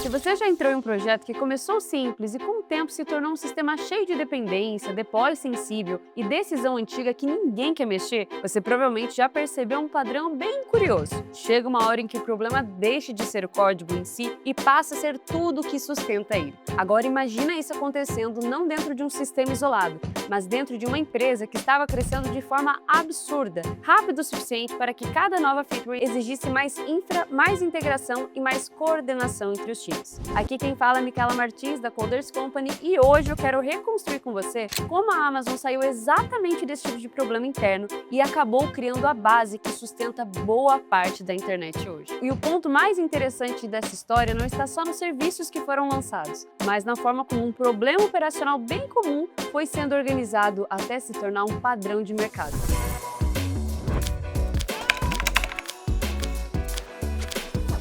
Se você já entrou em um projeto que começou simples e com o tempo se tornou um sistema cheio de dependência, deploy sensível e decisão antiga que ninguém quer mexer, você provavelmente já percebeu um padrão bem curioso. Chega uma hora em que o problema deixa de ser o código em si e passa a ser tudo o que sustenta ele. Agora imagina isso acontecendo não dentro de um sistema isolado, mas dentro de uma empresa que estava crescendo de forma absurda, rápido o suficiente para que cada nova feature exigisse mais infra, mais integração e mais coordenação entre os times. Aqui quem fala é Micaela Martins, da Coders Company, e hoje eu quero reconstruir com você como a Amazon saiu exatamente desse tipo de problema interno e acabou criando a base que sustenta boa parte da internet hoje. E o ponto mais interessante dessa história não está só nos serviços que foram lançados, mas na forma como um problema operacional bem comum foi sendo organizado até se tornar um padrão de mercado.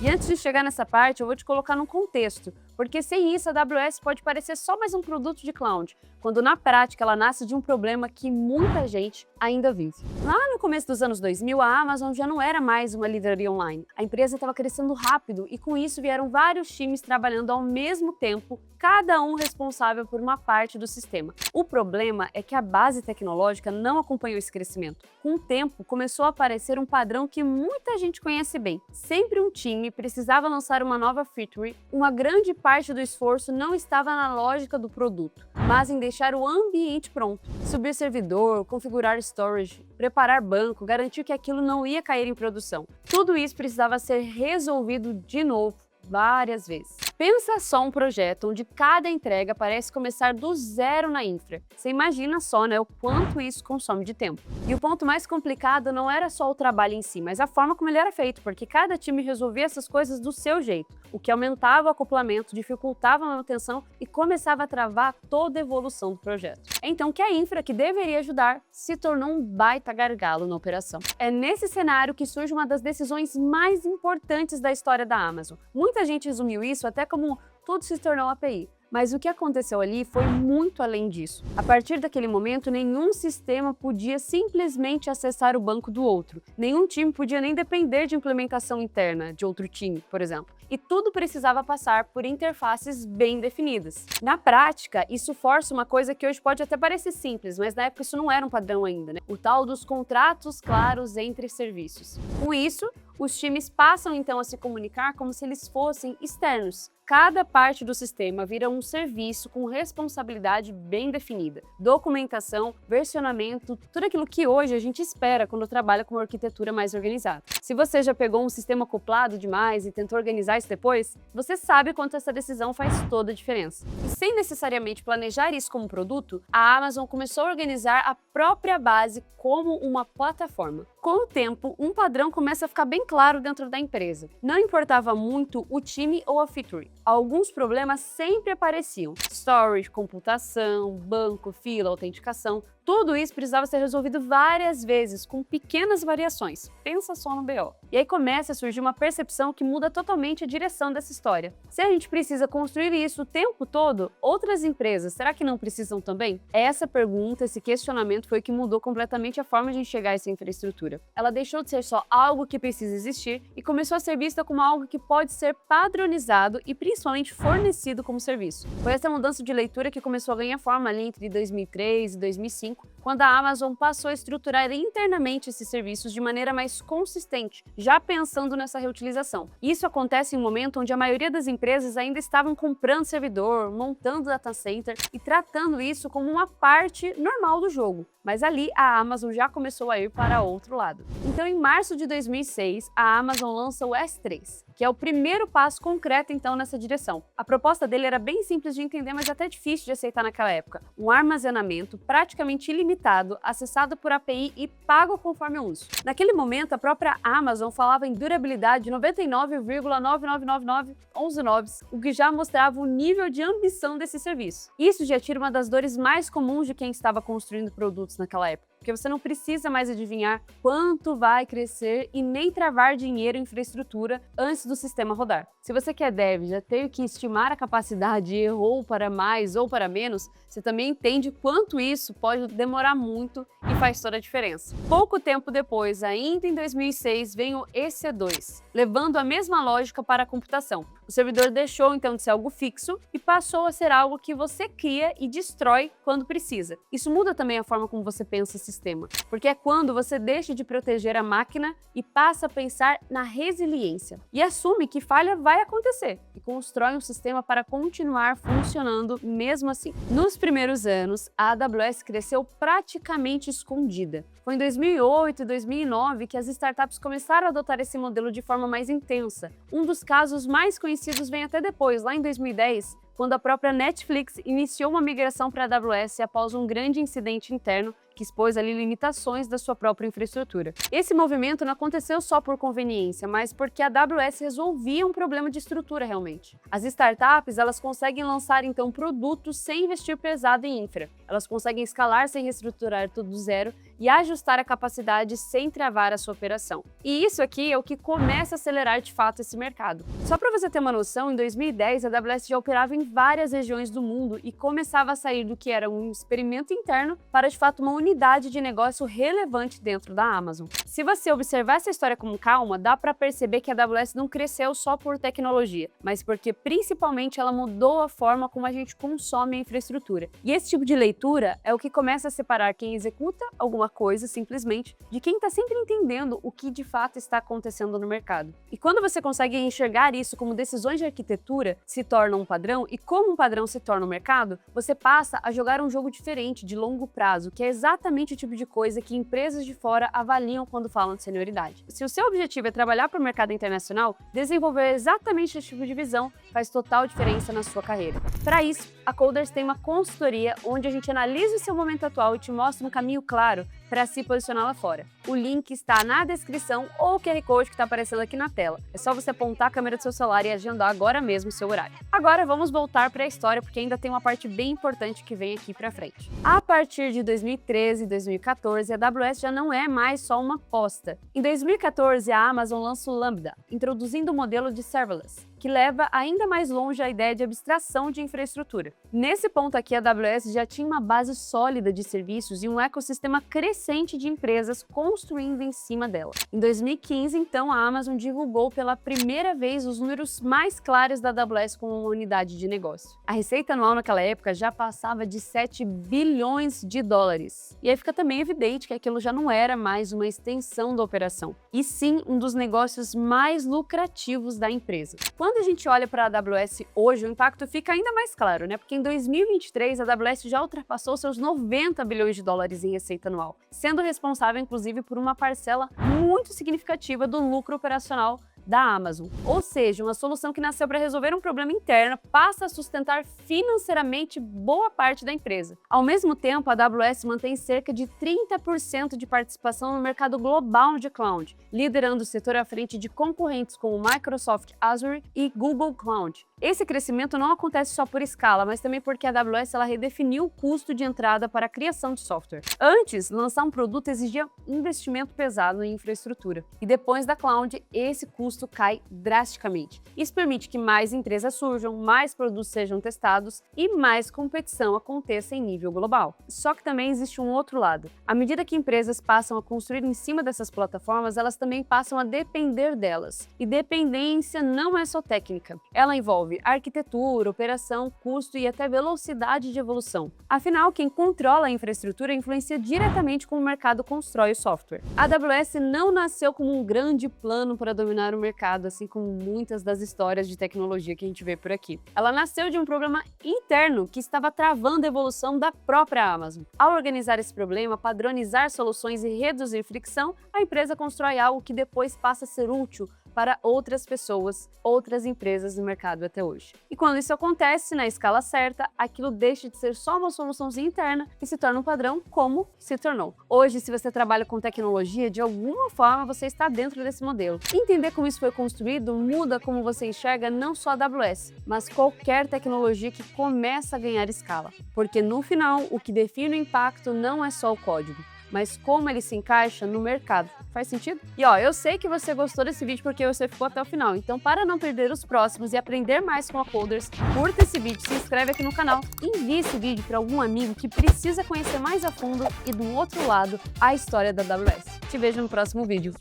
E antes de chegar nessa parte, eu vou te colocar num contexto, porque sem isso a AWS pode parecer só mais um produto de cloud, quando na prática ela nasce de um problema que muita gente ainda vive. Lá no começo dos anos 2000, a Amazon já não era mais uma livraria online. A empresa estava crescendo rápido e com isso vieram vários times trabalhando ao mesmo tempo, cada um responsável por uma parte do sistema. O problema é que a base tecnológica não acompanhou esse crescimento. Com o tempo, começou a aparecer um padrão que muita gente conhece bem. Sempre um time precisava lançar uma nova feature, uma grande parte do esforço não estava na lógica do produto, mas em deixar o ambiente pronto. Subir servidor, configurar storage, preparar banco, garantir que aquilo não ia cair em produção. Tudo isso precisava ser resolvido de novo várias vezes. Pensa só um projeto onde cada entrega parece começar do zero na infra. Você imagina só, né, o quanto isso consome de tempo. E o ponto mais complicado não era só o trabalho em si, mas a forma como ele era feito, porque cada time resolvia essas coisas do seu jeito, o que aumentava o acoplamento, dificultava a manutenção e começava a travar toda a evolução do projeto. Então que a infra, que deveria ajudar, se tornou um baita gargalo na operação. É nesse cenário que surge uma das decisões mais importantes da história da Amazon. Muita gente resumiu isso até como tudo se tornou API. Mas o que aconteceu ali foi muito além disso. A partir daquele momento, nenhum sistema podia simplesmente acessar o banco do outro. Nenhum time podia nem depender de implementação interna de outro time, por exemplo. E tudo precisava passar por interfaces bem definidas. Na prática, isso força uma coisa que hoje pode até parecer simples, mas na época isso não era um padrão ainda, né? O tal dos contratos claros entre serviços. Com isso, os times passam então a se comunicar como se eles fossem externos. Cada parte do sistema vira um serviço com responsabilidade bem definida. Documentação, versionamento, tudo aquilo que hoje a gente espera quando trabalha com uma arquitetura mais organizada. Se você já pegou um sistema acoplado demais e tentou organizar isso depois, você sabe quanto essa decisão faz toda a diferença. E sem necessariamente planejar isso como produto, a Amazon começou a organizar a própria base como uma plataforma. Com o tempo, um padrão começa a ficar bem claro dentro da empresa. Não importava muito o time ou a feature. Alguns problemas sempre apareciam. Storage, computação, banco, fila, autenticação. Tudo isso precisava ser resolvido várias vezes, com pequenas variações. Pensa só no BO. E aí começa a surgir uma percepção que muda totalmente a direção dessa história. Se a gente precisa construir isso o tempo todo, outras empresas, será que não precisam também? Essa pergunta, esse questionamento foi o que mudou completamente a forma de enxergar essa infraestrutura. Ela deixou de ser só algo que precisa existir e começou a ser vista como algo que pode ser padronizado e principalmente fornecido como serviço. Foi essa mudança de leitura que começou a ganhar forma ali entre 2003 e 2005, quando a Amazon passou a estruturar internamente esses serviços de maneira mais consistente, já pensando nessa reutilização. Isso acontece em um momento onde a maioria das empresas ainda estavam comprando servidor, montando data center e tratando isso como uma parte normal do jogo. Mas ali a Amazon já começou a ir para outro lado. Então, em março de 2006, a Amazon lança o S3, que é o primeiro passo concreto então nessa direção. A proposta dele era bem simples de entender, mas até difícil de aceitar naquela época. Um armazenamento praticamente ilimitado, acessado por API e pago conforme o uso. Naquele momento, a própria Amazon falava em durabilidade de 99,99999, o que já mostrava o nível de ambição desse serviço. Isso já tira uma das dores mais comuns de quem estava construindo produtos naquela época, porque você não precisa mais adivinhar quanto vai crescer e nem travar dinheiro em infraestrutura antes do sistema rodar. Se você que é dev já teve que estimar a capacidade e errou para mais ou para menos, você também entende quanto isso pode demorar muito e faz toda a diferença. Pouco tempo depois, ainda em 2006, vem o EC2, levando a mesma lógica para a computação. O servidor deixou então de ser algo fixo e passou a ser algo que você cria e destrói quando precisa. Isso muda também a forma como você pensa o sistema, porque é quando você deixa de proteger a máquina e passa a pensar na resiliência e assume que falha vai acontecer e constrói um sistema para continuar funcionando mesmo assim. Nos primeiros anos, a AWS cresceu praticamente escondida. Foi em 2008 e 2009 que as startups começaram a adotar esse modelo de forma mais intensa. Um dos casos mais conhecidos vem até depois, lá em 2010, quando a própria Netflix iniciou uma migração para a AWS após um grande incidente interno que expôs ali limitações da sua própria infraestrutura. Esse movimento não aconteceu só por conveniência, mas porque a AWS resolvia um problema de estrutura realmente. As startups, elas conseguem lançar então produtos sem investir pesado em infra. Elas conseguem escalar sem reestruturar tudo do zero e ajustar a capacidade sem travar a sua operação. E isso aqui é o que começa a acelerar de fato esse mercado. Só para você ter uma noção, em 2010 a AWS já operava em várias regiões do mundo e começava a sair do que era um experimento interno para de fato uma unidade de negócio relevante dentro da Amazon. Se você observar essa história com calma, dá para perceber que a AWS não cresceu só por tecnologia, mas porque principalmente ela mudou a forma como a gente consome a infraestrutura. E esse tipo de leitura é o que começa a separar quem executa alguma coisa simplesmente de quem está sempre entendendo o que de fato está acontecendo no mercado. E quando você consegue enxergar isso como decisões de arquitetura se tornam um padrão e como um padrão se torna um mercado, você passa a jogar um jogo diferente de longo prazo, que é exatamente o tipo de coisa que empresas de fora avaliam quando falam de senioridade. Se o seu objetivo é trabalhar para o mercado internacional, desenvolver exatamente esse tipo de visão faz total diferença na sua carreira. Para isso, a Coders tem uma consultoria onde a gente analisa o seu momento atual e te mostra um caminho claro para se posicionar lá fora. O link está na descrição ou o QR Code que está aparecendo aqui na tela. É só você apontar a câmera do seu celular e agendar agora mesmo o seu horário. Agora vamos voltar para a história, porque ainda tem uma parte bem importante que vem aqui para frente. A partir de 2013 e 2014, a AWS já não é mais só uma aposta. Em 2014, a Amazon lança o Lambda, introduzindo o modelo de serverless, que leva ainda mais longe a ideia de abstração de infraestrutura. Nesse ponto aqui, a AWS já tinha uma base sólida de serviços e um ecossistema crescente de empresas construindo em cima dela. Em 2015, então, a Amazon divulgou pela primeira vez os números mais claros da AWS como uma unidade de negócio. A receita anual naquela época já passava de 7 bilhões de dólares. E aí fica também evidente que aquilo já não era mais uma extensão da operação, e sim um dos negócios mais lucrativos da empresa. Quando a gente olha para a AWS hoje, o impacto fica ainda mais claro, né? Porque em 2023 a AWS já ultrapassou seus 90 bilhões de dólares em receita anual, sendo responsável inclusive por uma parcela muito significativa do lucro operacional da Amazon. Ou seja, uma solução que nasceu para resolver um problema interno passa a sustentar financeiramente boa parte da empresa. Ao mesmo tempo, a AWS mantém cerca de 30% de participação no mercado global de cloud, liderando o setor à frente de concorrentes como Microsoft Azure e Google Cloud. Esse crescimento não acontece só por escala, mas também porque a AWS ela redefiniu o custo de entrada para a criação de software. Antes, lançar um produto exigia investimento pesado em infraestrutura, e depois da cloud, esse custo cai drasticamente. Isso permite que mais empresas surjam, mais produtos sejam testados e mais competição aconteça em nível global. Só que também existe um outro lado. À medida que empresas passam a construir em cima dessas plataformas, elas também passam a depender delas. E dependência não é só técnica. Ela envolve arquitetura, operação, custo e até velocidade de evolução. Afinal, quem controla a infraestrutura influencia diretamente como o mercado constrói o software. A AWS não nasceu como um grande plano para dominar o mercado, assim como muitas das histórias de tecnologia que a gente vê por aqui. Ela nasceu de um problema interno que estava travando a evolução da própria Amazon. Ao organizar esse problema, padronizar soluções e reduzir fricção, a empresa constrói algo que depois passa a ser útil para outras pessoas, outras empresas no mercado até hoje. E quando isso acontece na escala certa, aquilo deixa de ser só uma soluçãozinha interna e se torna um padrão, como se tornou. Hoje, se você trabalha com tecnologia, de alguma forma você está dentro desse modelo. Entender como isso foi construído muda como você enxerga não só a AWS, mas qualquer tecnologia que começa a ganhar escala. Porque no final, o que define o impacto não é só o código, mas como ele se encaixa no mercado. Faz sentido? E eu sei que você gostou desse vídeo porque você ficou até o final, então para não perder os próximos e aprender mais com a Coders, curta esse vídeo, se inscreve aqui no canal, envie esse vídeo para algum amigo que precisa conhecer mais a fundo e do outro lado a história da AWS. Te vejo no próximo vídeo.